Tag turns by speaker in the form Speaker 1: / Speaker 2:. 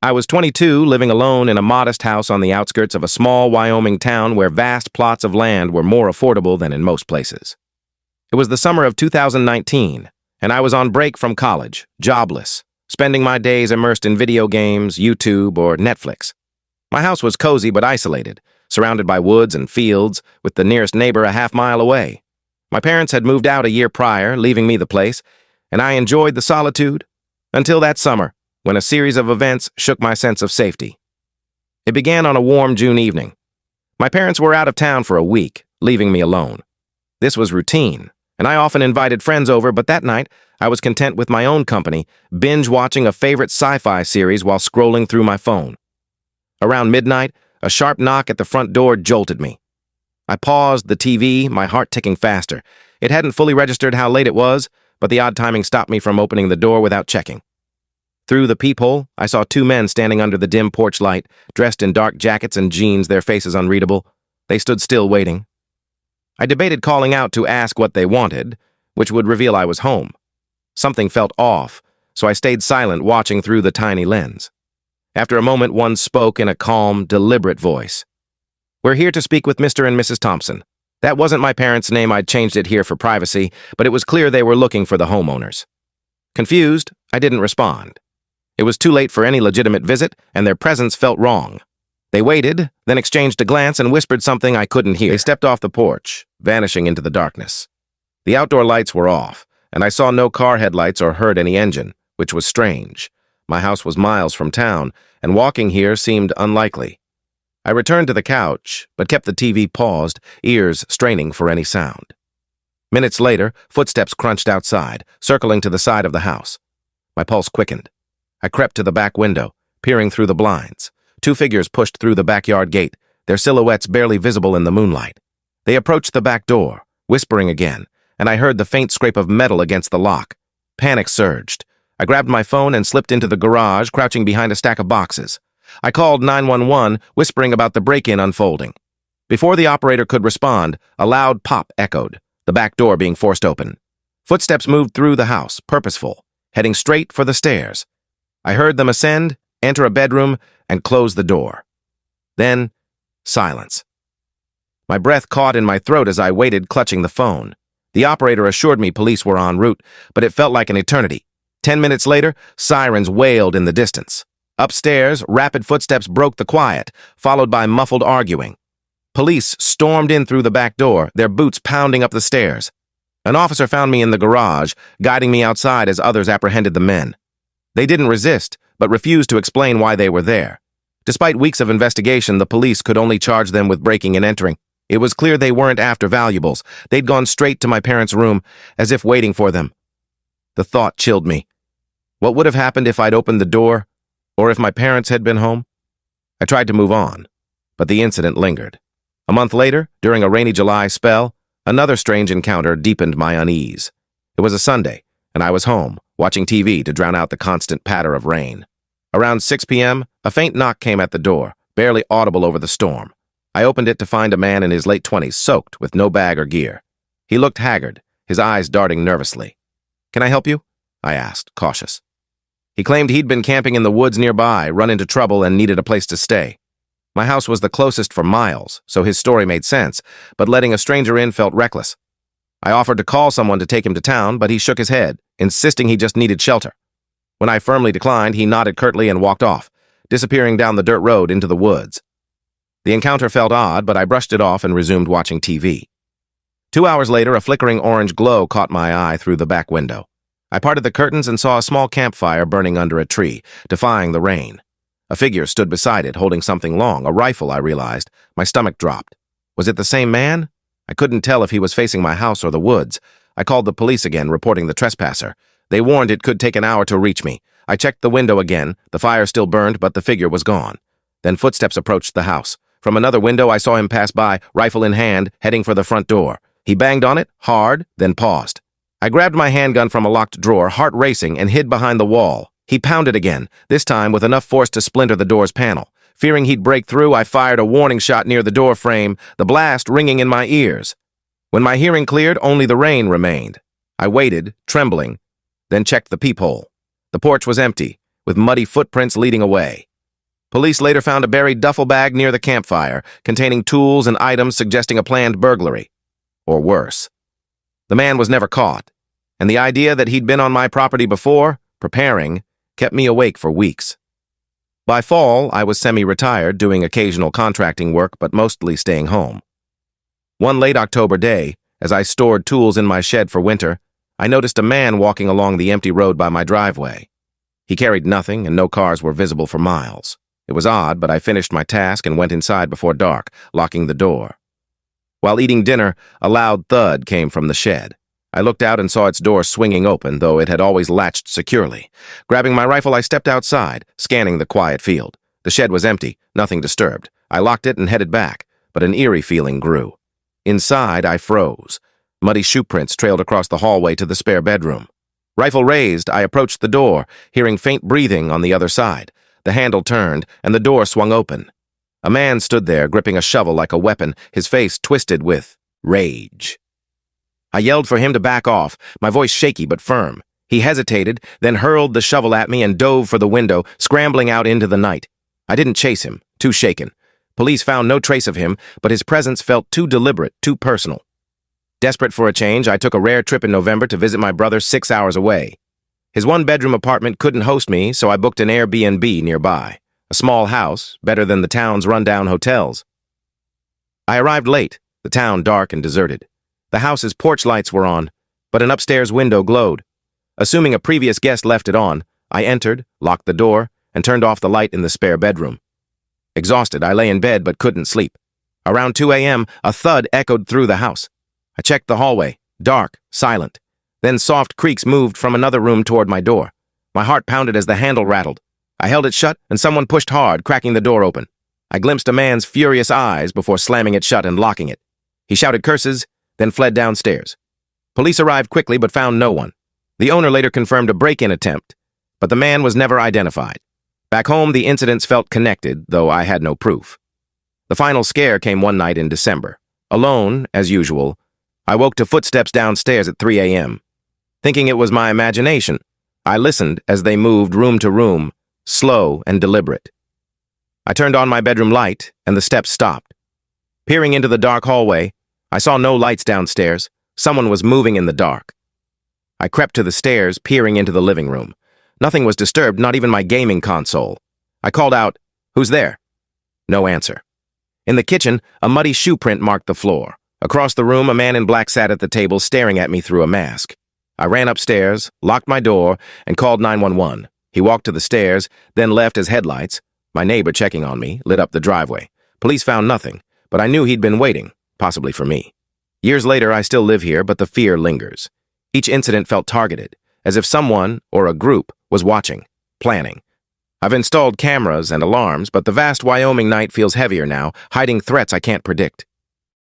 Speaker 1: I was 22, living alone in a modest house on the outskirts of a small Wyoming town where vast plots of land were more affordable than in most places. It was the summer of 2019, and I was on break from college, jobless, spending my days immersed in video games, YouTube, or Netflix. My house was cozy but isolated, surrounded by woods and fields, with the nearest neighbor a half-mile away. My parents had moved out a year prior, leaving me the place, and I enjoyed the solitude until that summer, when a series of events shook my sense of safety. It began on a warm June evening. My parents were out of town for a week, leaving me alone. This was routine, and I often invited friends over, but that night, I was content with my own company, binge-watching a favorite sci-fi series while scrolling through my phone. Around midnight, a sharp knock at the front door jolted me. I paused the TV, my heart ticking faster. It hadn't fully registered how late it was, but the odd timing stopped me from opening the door without checking. Through the peephole, I saw two men standing under the dim porch light, dressed in dark jackets and jeans, their faces unreadable. They stood still, waiting. I debated calling out to ask what they wanted, which would reveal I was home. Something felt off, so I stayed silent, watching through the tiny lens. After a moment, one spoke in a calm, deliberate voice. "We're here to speak with Mr. and Mrs. Thompson." That wasn't my parents' name. I'd changed it here for privacy, but it was clear they were looking for the homeowners. Confused, I didn't respond. It was too late for any legitimate visit, and their presence felt wrong. They waited, then exchanged a glance and whispered something I couldn't hear. They stepped off the porch, vanishing into the darkness. The outdoor lights were off, and I saw no car headlights or heard any engine, which was strange. My house was miles from town, and walking here seemed unlikely. I returned to the couch, but kept the TV paused, ears straining for any sound. Minutes later, footsteps crunched outside, circling to the side of the house. My pulse quickened. I crept to the back window, peering through the blinds. Two figures pushed through the backyard gate, their silhouettes barely visible in the moonlight. They approached the back door, whispering again, and I heard the faint scrape of metal against the lock. Panic surged. I grabbed my phone and slipped into the garage, crouching behind a stack of boxes. I called 911, whispering about the break-in unfolding. Before the operator could respond, a loud pop echoed, the back door being forced open. Footsteps moved through the house, purposeful, heading straight for the stairs. I heard them ascend, enter a bedroom, and close the door. Then, silence. My breath caught in my throat as I waited, clutching the phone. The operator assured me police were en route, but it felt like an eternity. 10 minutes later, sirens wailed in the distance. Upstairs, rapid footsteps broke the quiet, followed by muffled arguing. Police stormed in through the back door, their boots pounding up the stairs. An officer found me in the garage, guiding me outside as others apprehended the men. They didn't resist, but refused to explain why they were there. Despite weeks of investigation, the police could only charge them with breaking and entering. It was clear they weren't after valuables. They'd gone straight to my parents' room, as if waiting for them. The thought chilled me. What would have happened if I'd opened the door, or if my parents had been home? I tried to move on, but the incident lingered. A month later, during a rainy July spell, another strange encounter deepened my unease. It was a Sunday, and I was home, watching TV to drown out the constant patter of rain. Around 6 p.m., a faint knock came at the door, barely audible over the storm. I opened it to find a man in his late 20s, soaked, with no bag or gear. He looked haggard, his eyes darting nervously. "Can I help you?" I asked, cautious. He claimed he'd been camping in the woods nearby, run into trouble, and needed a place to stay. My house was the closest for miles, so his story made sense, but letting a stranger in felt reckless. I offered to call someone to take him to town, but he shook his head, insisting he just needed shelter. When I firmly declined, he nodded curtly and walked off, disappearing down the dirt road into the woods. The encounter felt odd, but I brushed it off and resumed watching TV. 2 hours later, a flickering orange glow caught my eye through the back window. I parted the curtains and saw a small campfire burning under a tree, defying the rain. A figure stood beside it, holding something long, a rifle, I realized. My stomach dropped. Was it the same man? I couldn't tell if he was facing my house or the woods. I called the police again, reporting the trespasser. They warned it could take an hour to reach me. I checked the window again. The fire still burned, but the figure was gone. Then footsteps approached the house. From another window, I saw him pass by, rifle in hand, heading for the front door. He banged on it, hard, then paused. I grabbed my handgun from a locked drawer, heart racing, and hid behind the wall. He pounded again, this time with enough force to splinter the door's panel. Fearing he'd break through, I fired a warning shot near the door frame, the blast ringing in my ears. When my hearing cleared, only the rain remained. I waited, trembling, then checked the peephole. The porch was empty, with muddy footprints leading away. Police later found a buried duffel bag near the campfire, containing tools and items suggesting a planned burglary. Or worse. The man was never caught, and the idea that he'd been on my property before, preparing, kept me awake for weeks. By fall, I was semi-retired, doing occasional contracting work, but mostly staying home. One late October day, as I stored tools in my shed for winter, I noticed a man walking along the empty road by my driveway. He carried nothing, and no cars were visible for miles. It was odd, but I finished my task and went inside before dark, locking the door. While eating dinner, a loud thud came from the shed. I looked out and saw its door swinging open, though it had always latched securely. Grabbing my rifle, I stepped outside, scanning the quiet field. The shed was empty, nothing disturbed. I locked it and headed back, but an eerie feeling grew. Inside, I froze. Muddy shoe prints trailed across the hallway to the spare bedroom. Rifle raised, I approached the door, hearing faint breathing on the other side. The handle turned, and the door swung open. A man stood there, gripping a shovel like a weapon, his face twisted with rage. I yelled for him to back off, my voice shaky but firm. He hesitated, then hurled the shovel at me and dove for the window, scrambling out into the night. I didn't chase him, too shaken. Police found no trace of him, but his presence felt too deliberate, too personal. Desperate for a change, I took a rare trip in November to visit my brother 6 hours away. His one-bedroom apartment couldn't host me, so I booked an Airbnb nearby. A small house, better than the town's rundown hotels. I arrived late, the town dark and deserted. The house's porch lights were on, but an upstairs window glowed. Assuming a previous guest left it on, I entered, locked the door, and turned off the light in the spare bedroom. Exhausted, I lay in bed but couldn't sleep. Around 2 a.m., a thud echoed through the house. I checked the hallway, dark, silent. Then soft creaks moved from another room toward my door. My heart pounded as the handle rattled. I held it shut, and someone pushed hard, cracking the door open. I glimpsed a man's furious eyes before slamming it shut and locking it. He shouted curses, then fled downstairs. Police arrived quickly but found no one. The owner later confirmed a break-in attempt, but the man was never identified. Back home, the incidents felt connected, though I had no proof. The final scare came one night in December. Alone, as usual, I woke to footsteps downstairs at 3 a.m. Thinking it was my imagination, I listened as they moved room to room, slow and deliberate. I turned on my bedroom light, and the steps stopped. Peering into the dark hallway, I saw no lights downstairs. Someone was moving in the dark. I crept to the stairs, peering into the living room. Nothing was disturbed, not even my gaming console. I called out, "Who's there?" No answer. In the kitchen, a muddy shoe print marked the floor. Across the room, a man in black sat at the table, staring at me through a mask. I ran upstairs, locked my door, and called 911. He walked to the stairs, then left as headlights. My neighbor, checking on me, lit up the driveway. Police found nothing, but I knew he'd been waiting, possibly for me. Years later, I still live here, but the fear lingers. Each incident felt targeted, as if someone, or a group, was watching, planning. I've installed cameras and alarms, but the vast Wyoming night feels heavier now, hiding threats I can't predict.